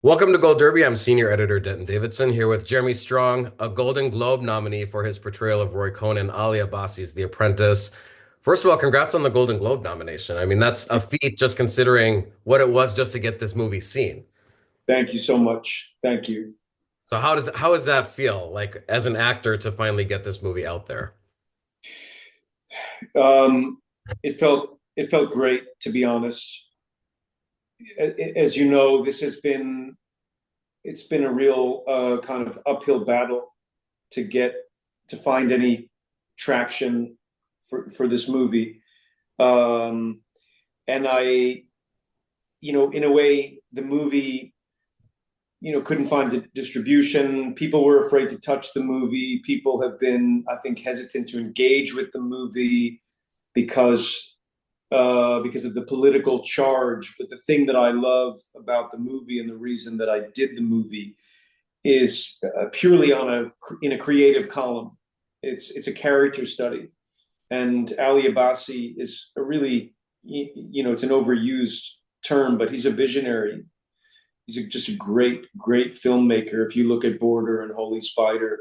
Welcome to Gold Derby. I'm senior editor Denton Davidson here with Jeremy Strong, a Golden Globe nominee for his portrayal of Roy Cohn in Ali Abassi's The Apprentice. First of all, congrats on the Golden Globe nomination. I mean, that's a feat just considering what it was just to get this movie seen. Thank you so much. Thank you. So how does that feel like as an actor to finally get this movie out there? Um, it felt great, to be honest. As you know, it's been a real kind of uphill battle to get to find any traction for this movie. Um, and in a way, the movie, couldn't find the distribution. People were afraid to touch the movie. People have been, I think, hesitant to engage with the movie because because of the political charge. But the thing that I love about the movie and the reason that I did the movie is purely in a creative column. It's a character study, and Ali Abassi is a really it's an overused term, but he's a visionary. Just a great filmmaker. If you look at Border and Holy Spider,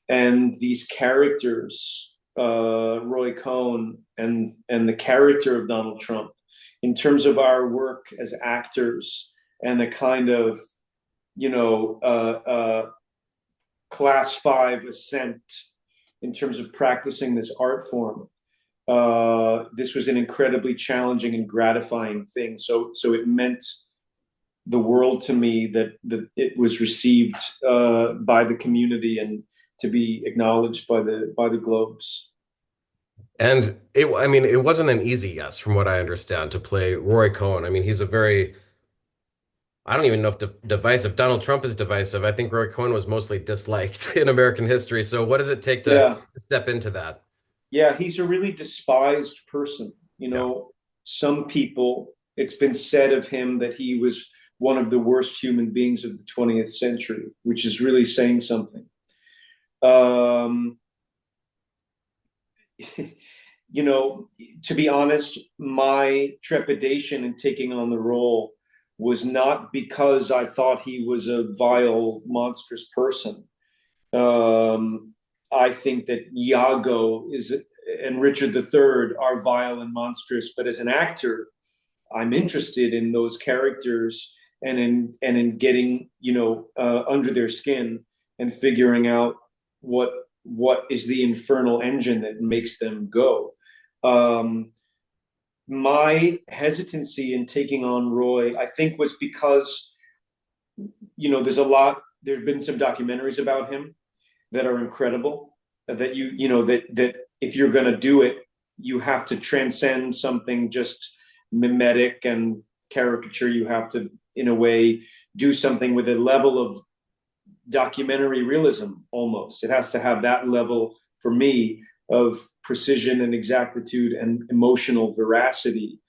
and these characters, Roy Cohn and the character of Donald Trump, in terms of our work as actors and the kind of class five ascent in terms of practicing this art form. This was an incredibly challenging and gratifying thing. So it meant the world to me that it was received by the community and to be acknowledged by the Globes. And I mean, it wasn't an easy yes, from what I understand, to play Roy Cohn. I mean, he's a very I don't even know if divisive. Donald Trump is divisive. I think Roy Cohn was mostly disliked in American history. So what does it take to Yeah, step into that? yeah, he's a really despised person. Yeah. Some people, it's been said of him that he was one of the worst human beings of the 20th century, which is really saying something. Um, you know, to be honest, my trepidation in taking on the role was not because I thought he was a vile, monstrous person. Um, I think that Iago is and Richard III are vile and monstrous, but as an actor, I'm interested in those characters and in getting under their skin and figuring out what what is the infernal engine that makes them go. Um, my hesitancy in taking on Roy, I think, was because there's a lot. There have been some documentaries about him that are incredible. That that if you're going to do it, you have to transcend something just mimetic and caricature. You have to, in a way, do something with a level of documentary realism. Almost, it has to have that level for me of precision and exactitude and emotional veracity.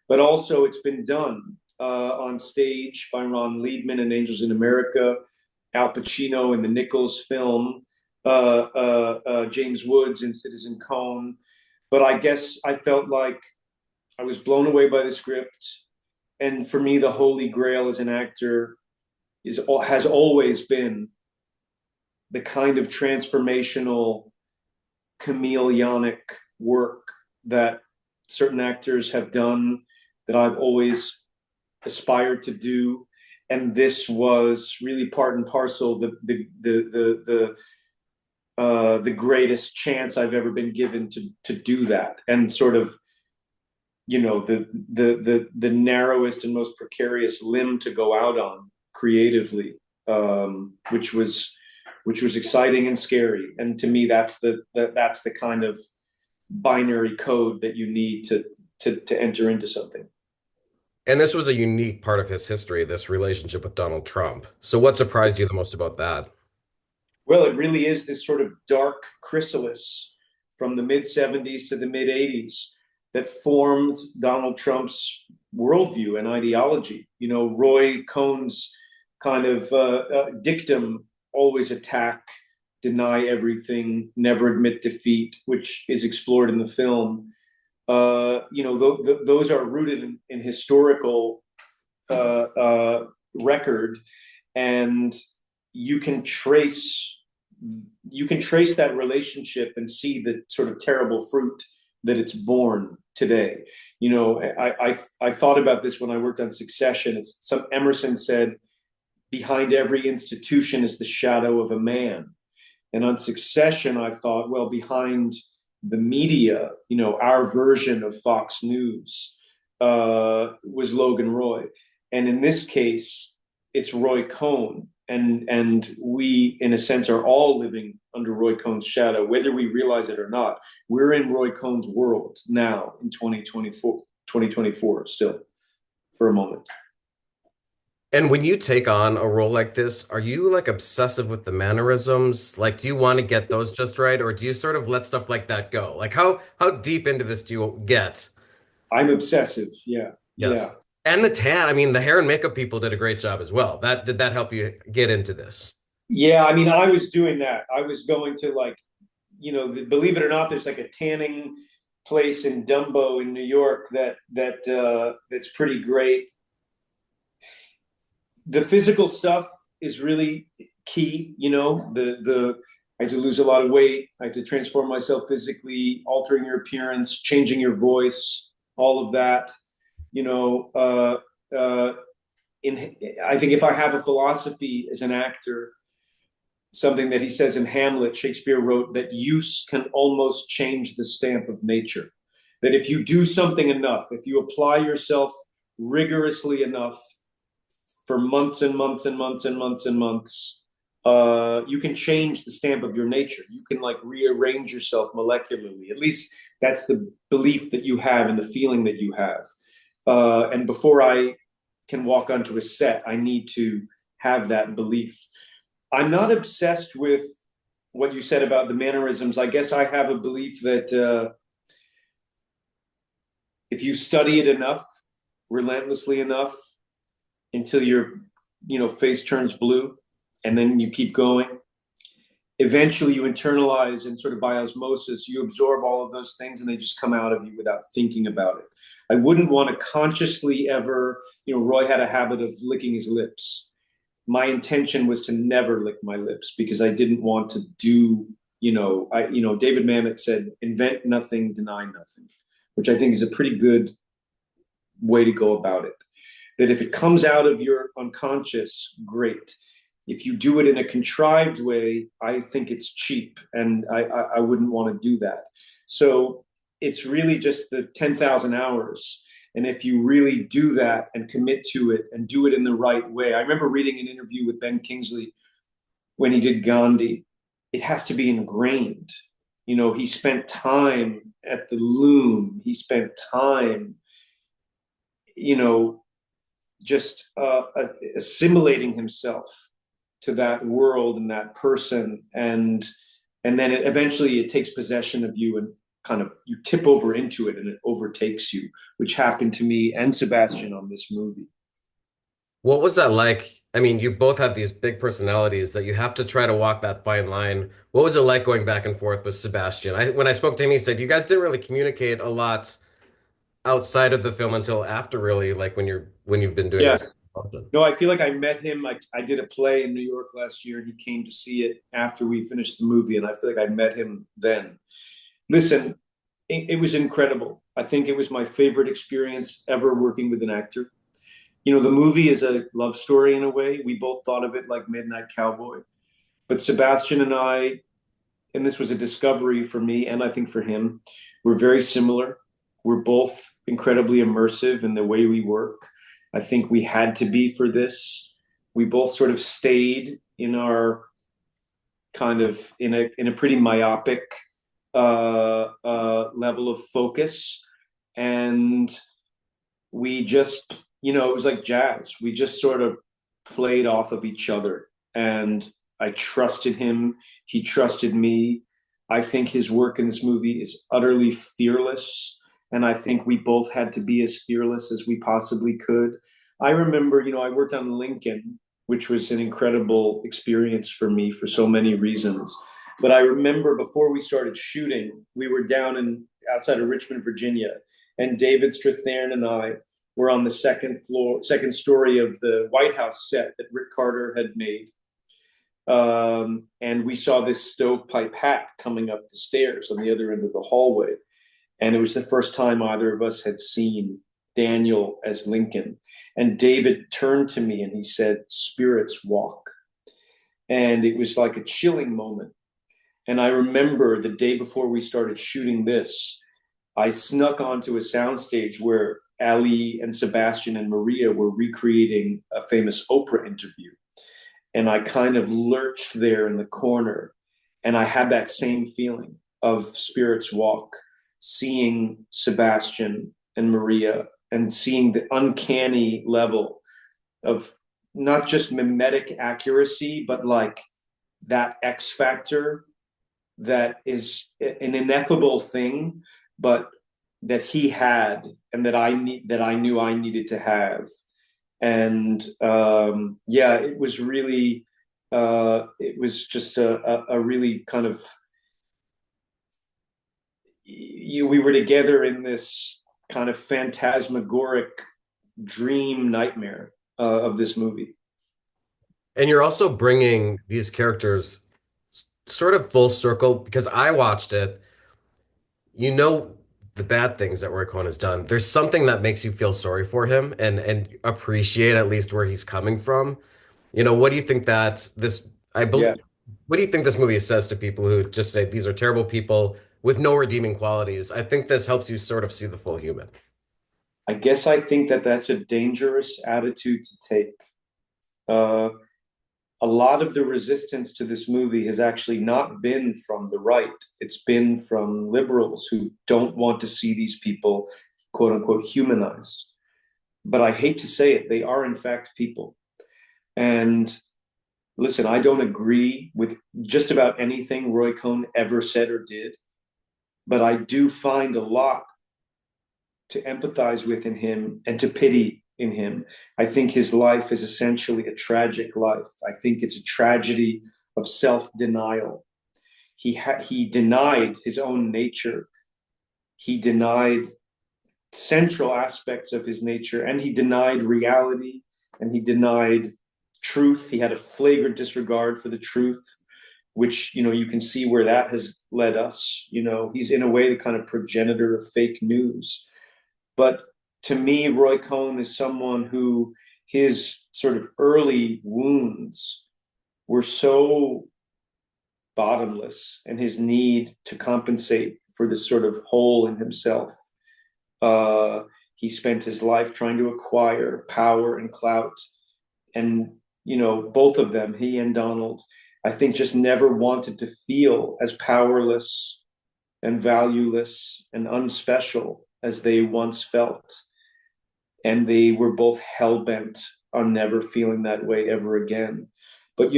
But also, it's been done on stage by Ron Liebman in Angels in America, Al Pacino in the Nichols film, James Woods in Citizen Cone. But I guess I felt like I was blown away by the script. And for me, the holy grail as an actor has always been the kind of transformational, chameleonic work that certain actors have done that I've always aspired to do. And this was really part and parcel the greatest chance I've ever been given to do that, and sort of the narrowest and most precarious limb to go out on creatively, which was exciting and scary. And to me, that's the kind of binary code that you need to enter into something. And this was a unique part of his history, this relationship with Donald Trump. So what surprised you the most about that? Well, it really is this sort of dark chrysalis from the mid 70s to the mid 80s that formed Donald Trump's worldview and ideology. Roy Cohn's kind of dictum, always attack, deny everything, never admit defeat, which is explored in the film. Those are rooted in historical record, and you can trace that relationship and see the sort of terrible fruit that it's born today. I thought about this when I worked on Succession. Emerson said, behind every institution is the shadow of a man. And on Succession, I thought, well, behind the media, our version of Fox News was Logan Roy. And in this case, it's Roy Cohn. And we, in a sense, are all living under Roy Cohn's shadow, whether we realize it or not. We're in Roy Cohn's world now in 2024 still, for a moment. And when you take on a role like this, are you like obsessive with the mannerisms? Like, do you want to get those just right, or do you sort of let stuff like that go? Like, how deep into this do you get? I'm obsessive. Yeah. Yeah. Yes. And the tan, I mean, the hair and makeup people did a great job as well. Did that help you get into this? Yeah. I mean, I was doing that. I was going to believe it or not, there's like a tanning place in Dumbo in New York that's pretty great. The physical stuff is really key. I had to lose a lot of weight. I had to transform myself physically, altering your appearance, changing your voice, all of that. I think if I have a philosophy as an actor, something that he says in Hamlet, Shakespeare wrote, that use can almost change the stamp of nature. That if you do something enough, if you apply yourself rigorously enough for months and months and months and months and months, you can change the stamp of your nature. You can like rearrange yourself molecularly. At least that's the belief that you have and the feeling that you have. And before I can walk onto a set, I need to have that belief. I'm not obsessed with what you said about the mannerisms. I guess I have a belief that if you study it enough, relentlessly enough, until your face turns blue, and then you keep going, eventually you internalize, and sort of by osmosis you absorb all of those things, and they just come out of you without thinking about it. I wouldn't want to consciously ever, Roy had a habit of licking his lips. My intention was to never lick my lips, because I didn't want to do, David Mamet said, invent nothing, deny nothing, which I think is a pretty good way to go about it. That if it comes out of your unconscious, great. If you do it in a contrived way, I think it's cheap, and I wouldn't want to do that. So it's really just the 10,000 hours. And if you really do that and commit to it and do it in the right way, I remember reading an interview with Ben Kingsley when he did Gandhi. It has to be ingrained. He spent time at the loom. He spent time, just assimilating himself to that world and that person, and then eventually it takes possession of you, and kind of you tip over into it and it overtakes you, which happened to me and Sebastian on this movie. What was that like? I mean, you both have these big personalities that you have to try to walk that fine line. What was it like going back and forth with Sebastian? When I spoke to him, he said you guys didn't really communicate a lot outside of the film until after, really, like when you've been doing Yeah. this. No, I feel like I met him. I did a play in New York last year, and he came to see it after we finished the movie, and I feel like I met him then. Listen, it was incredible. I think it was my favorite experience ever working with an actor. The movie is a love story in a way. We both thought of it like Midnight Cowboy. But Sebastian and I, and this was a discovery for me and I think for him, we're very similar. We're both incredibly immersive in the way we work. I think we had to be for this. We both sort of stayed in our kind of in a pretty myopic level of focus, and we just, it was like jazz. We just sort of played off of each other, and I trusted him. He trusted me. I think his work in this movie is utterly fearless, and I think we both had to be as fearless as we possibly could. I remember, I worked on Lincoln, which was an incredible experience for me for so many reasons. But I remember before we started shooting, we were down outside of Richmond, Virginia, and David Strathairn and I We're on the second floor, second story of the White House set that Rick Carter had made. And we saw this stovepipe hat coming up the stairs on the other end of the hallway. And it was the first time either of us had seen Daniel as Lincoln. And David turned to me and he said, "Spirits walk." And it was like a chilling moment. And I remember the day before we started shooting this, I snuck onto a soundstage where Ali and Sebastian and Maria were recreating a famous Oprah interview. And I kind of lurched there in the corner. And I had that same feeling of Spirits Walk, seeing Sebastian and Maria and seeing the uncanny level of not just mimetic accuracy, but like that X factor that is an ineffable thing, but that he had and that I knew I needed to have. And yeah, it was really it was just a really kind of we were together in this kind of phantasmagoric dream nightmare of this movie. And you're also bringing these characters sort of full circle because I watched it. You know the bad things that Roy Cohn has done. There's something that makes you feel sorry for him and appreciate at least where he's coming from. What do you think that this I believe Yeah, what do you think this movie says to people who just say these are terrible people with no redeeming qualities? I think this helps you sort of see the full human. I guess I think that that's a dangerous attitude to take. Uh, a lot of the resistance to this movie has actually not been from the right. It's been from liberals who don't want to see these people, quote unquote, humanized. But I hate to say it, they are in fact people. And listen, I don't agree with just about anything Roy Cohn ever said or did, but I do find a lot to empathize with in him and to pity in him. I think his life is essentially a tragic life. I think it's a tragedy of self-denial. He denied his own nature. He denied central aspects of his nature, and he denied reality, and he denied truth. He had a flagrant disregard for the truth, which you can see where that has led us. He's in a way the kind of progenitor of fake news. But to me, Roy Cohn is someone who his sort of early wounds were so bottomless, and his need to compensate for this sort of hole in himself. He spent his life trying to acquire power and clout. And, both of them, he and Donald, I think just never wanted to feel as powerless and valueless and unspecial as they once felt. And they were both hell bent on never feeling that way ever again. But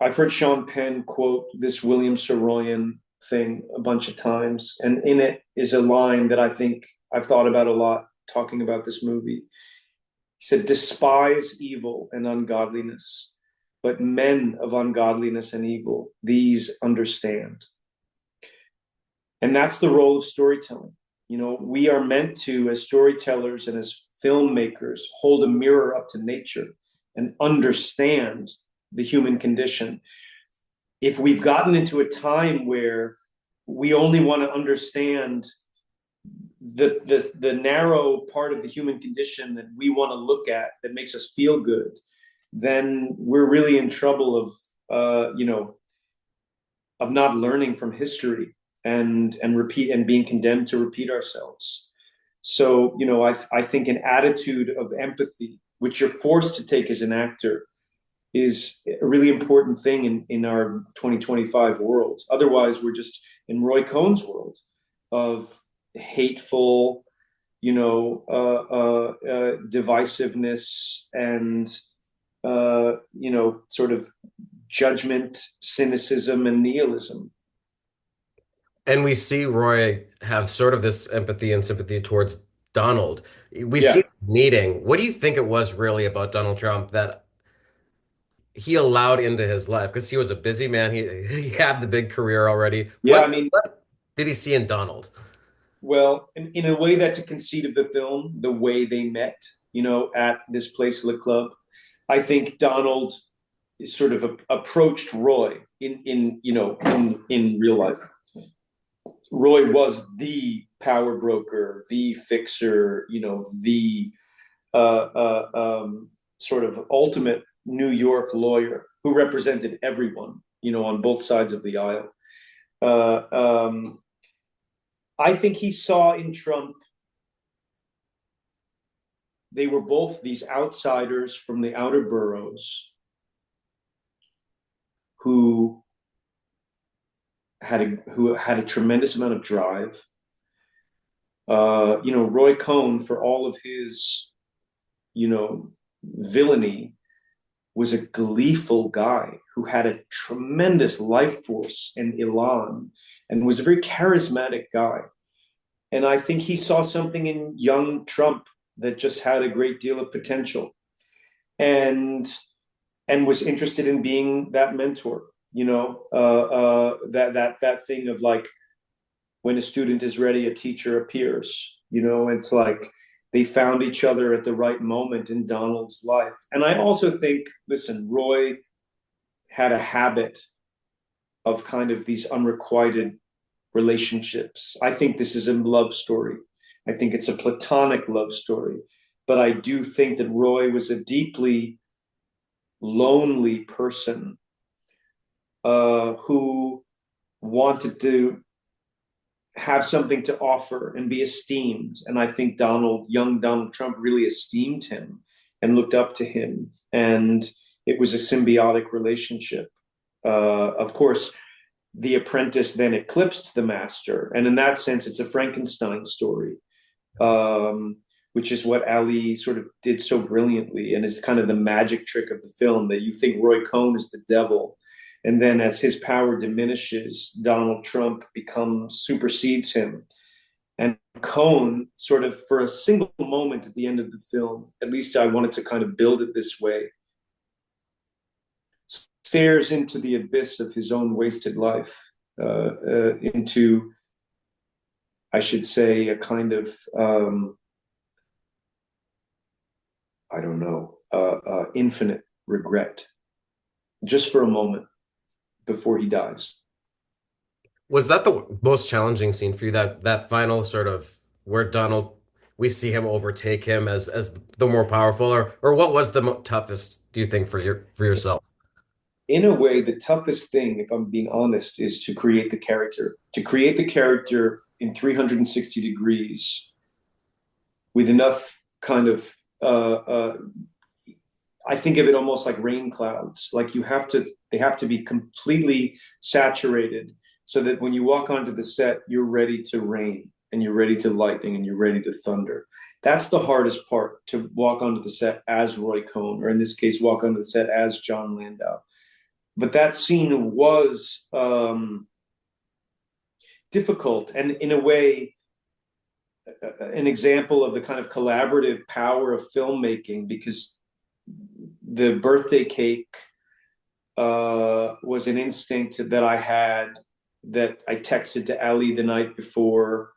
I've heard Sean Penn quote this William Saroyan thing a bunch of times, and in it is a line that I think I've thought about a lot talking about this movie. He said, "Despise evil and ungodliness, but men of ungodliness and evil, these understand." And that's the role of storytelling. We are meant to, as storytellers and as filmmakers, hold a mirror up to nature and understand the human condition. If we've gotten into a time where we only want to understand the narrow part of the human condition that we want to look at that makes us feel good, then we're really in trouble of not learning from history and repeat and being condemned to repeat ourselves. So I think an attitude of empathy, which you're forced to take as an actor, is a really important thing in our 2025 world. Otherwise, we're just in Roy Cohn's world of hateful, divisiveness and sort of judgment, cynicism, and nihilism. And we see Roy have sort of this empathy and sympathy towards Donald. We see Yeah, the meeting. What do you think it was really about Donald Trump that he allowed into his life? Because he was a busy man. He had the big career already. yeah. What I mean, what did he see in Donald? Well, in a way, that's a conceit of the film, the way they met, at this place, Le Club. I think Donald sort of approached Roy in real life. Roy was the power broker, the fixer, the sort of ultimate New York lawyer who represented everyone, on both sides of the aisle. Uh, um, I think he saw in Trump, they were both these outsiders from the outer boroughs who had a tremendous amount of drive. Roy Cohn, for all of his, villainy, was a gleeful guy who had a tremendous life force and elan, and was a very charismatic guy. And I think he saw something in young Trump that just had a great deal of potential, and was interested in being that mentor. That thing of like, when a student is ready, a teacher appears. It's like they found each other at the right moment in Donald's life. And I also think, listen, Roy had a habit of kind of these unrequited relationships. I think this is a love story. I think it's a platonic love story. But I do think that Roy was a deeply lonely person who wanted to have something to offer and be esteemed. And I think young Donald Trump, really esteemed him and looked up to him. And it was a symbiotic relationship. Of course, the apprentice then eclipsed the master. And in that sense, it's a Frankenstein story, which is what Ali sort of did so brilliantly. And is kind of the magic trick of the film, that you think Roy Cohn is the devil. And then as his power diminishes, Donald Trump supersedes him. And Cohn, sort of for a single moment at the end of the film, at least I wanted to kind of build it this way, stares into the abyss of his own wasted life, into, I should say, a kind of, I don't know, infinite regret, just for a moment before he dies. Was that the most challenging scene for you? That final sort of where Donald, we see him overtake him as the more powerful, or what was the toughest, do you think, for yourself? In a way, the toughest thing, if I'm being honest, is to create the character. To create the character in 360 degrees with enough kind of, I think of it almost like rain clouds. Like they have to be completely saturated so that when you walk onto the set, you're ready to rain and you're ready to lightning and you're ready to thunder. That's the hardest part, to walk onto the set as Roy Cohn, or in this case, walk onto the set as John Landau. But that scene was difficult, and in a way, an example of the kind of collaborative power of filmmaking, because the birthday cake was an instinct that I had, that I texted to Ali the night before,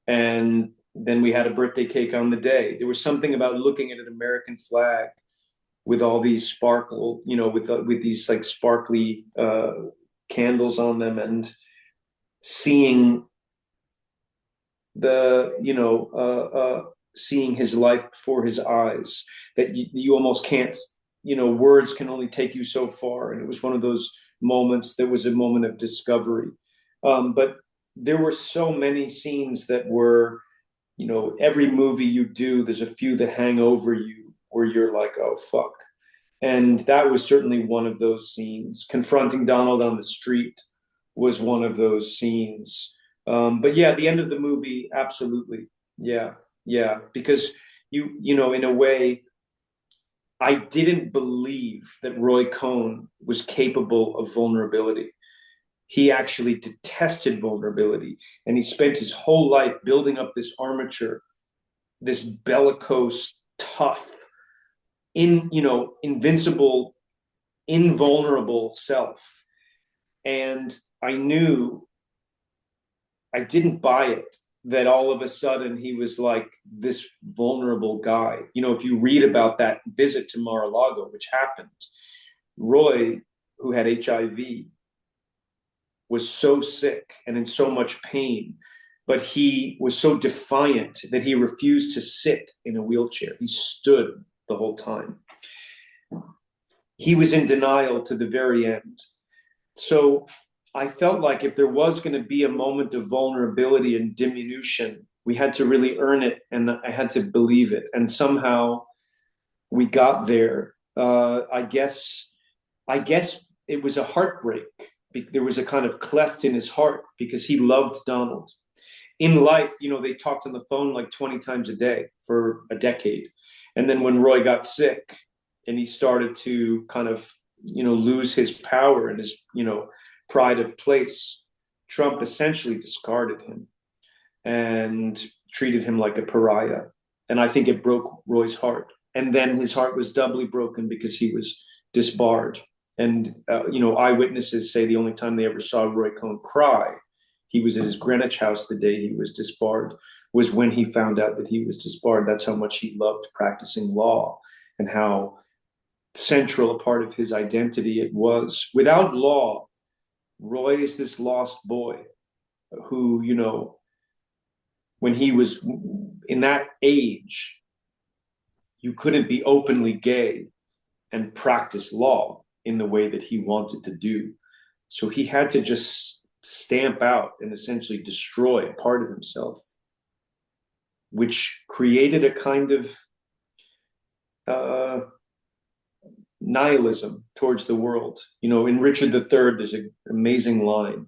and then we had a birthday cake on the day. There was something about looking at an American flag with all these sparkle, with these like sparkly candles on them, and seeing seeing his life before his eyes, that you almost can't, words can only take you so far. And it was one of those moments that was a moment of discovery. But there were so many scenes that were, every movie you do, there's a few that hang over you where you're like, oh, fuck. And that was certainly one of those scenes. Confronting Donald on the street was one of those scenes. But yeah, the end of the movie, absolutely. Yeah, yeah. Because in a way, I didn't believe that Roy Cohn was capable of vulnerability. He actually detested vulnerability. And he spent his whole life building up this armature, this bellicose, tough, invincible, invulnerable self. And I knew I didn't buy it that all of a sudden he was like this vulnerable guy. You know, if you read about that visit to Mar-a-Lago, which happened, Roy, who had HIV, was so sick and in so much pain, but he was so defiant that he refused to sit in a wheelchair. He stood the whole time. He was in denial to the very end. So I felt like if there was going to be a moment of vulnerability and diminution, we had to really earn it, and I had to believe it. And somehow we got there. I guess it was a heartbreak. There was a kind of cleft in his heart because he loved Donald. In life, you know, they talked on the phone like 20 times a day for a decade. And then when Roy got sick and he started to kind of, you know, lose his power and his, you know, pride of place, Trump essentially discarded him and treated him like a pariah. And I think it broke Roy's heart. And then his heart was doubly broken because he was disbarred. And, you know, eyewitnesses say the only time they ever saw Roy Cohn cry, he was at his Greenwich house the day he was disbarred, was when he found out that he was disbarred. That's how much he loved practicing law and how central a part of his identity it was. Without law, Roy is this lost boy who, you know, when he was in that age, you couldn't be openly gay and practice law in the way that he wanted to do. So he had to just stamp out and essentially destroy a part of himself, which created a kind of nihilism towards the world. You know, in Richard III, there's an amazing line.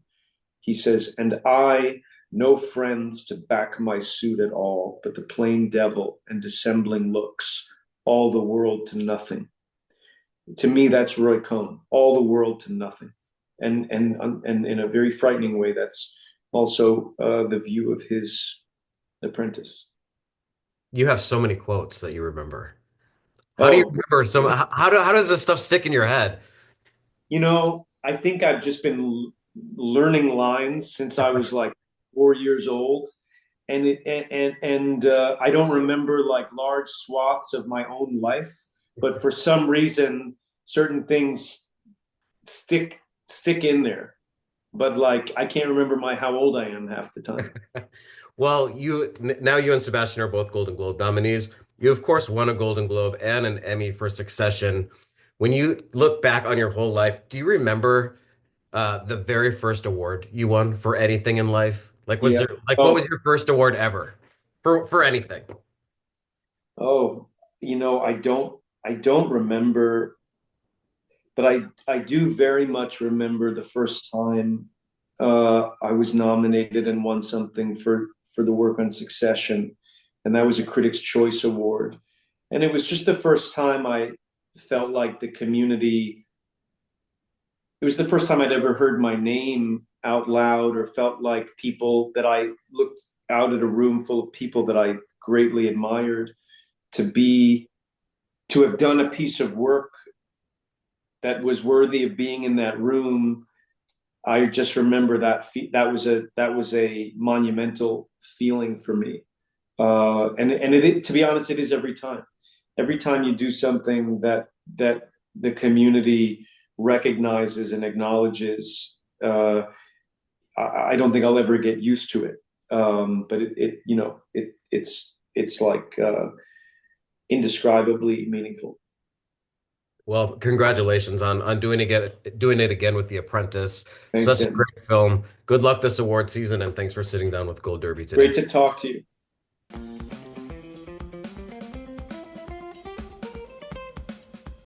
He says, "And I, no friends to back my suit at all, but the plain devil and dissembling looks, all the world to nothing." To me, that's Roy Cohn, all the world to nothing. And in a very frightening way, that's also the view of his Apprentice. You have so many quotes that you remember. How do you Oh, remember so? How does this stuff stick in your head? you know, I think I've just been learning lines since I was like 4 years old, and I don't remember like large swaths of my own life, but for some reason, certain things stick in there. But like, I can't remember how old I am half the time. Well, now you and Sebastian are both Golden Globe nominees. You, of course, won a Golden Globe and an Emmy for Succession. When you look back on your whole life, do you remember the very first award you won for anything in life? Like, was Yeah. there like what was Oh, your first award ever for anything? oh, you know, I don't remember, but I do very much remember the first time I was nominated and won something for the work on Succession, and that was a Critics' Choice Award, and it was just the first time I felt like the community. It was the first time I'd ever heard my name out loud or felt like people that I looked out at a room full of people that I greatly admired to be to have done a piece of work that was worthy of being in that room. I just remember that was a monumental feeling for me, and to be honest, it is every time. Every time you do something that the community recognizes and acknowledges, I don't think I'll ever get used to it. But it's like indescribably meaningful. Well, congratulations on doing it again with The Apprentice. Thanks, Such a Denton. great film. Good luck this award season, and thanks for sitting down with Gold Derby today. Great to talk to you.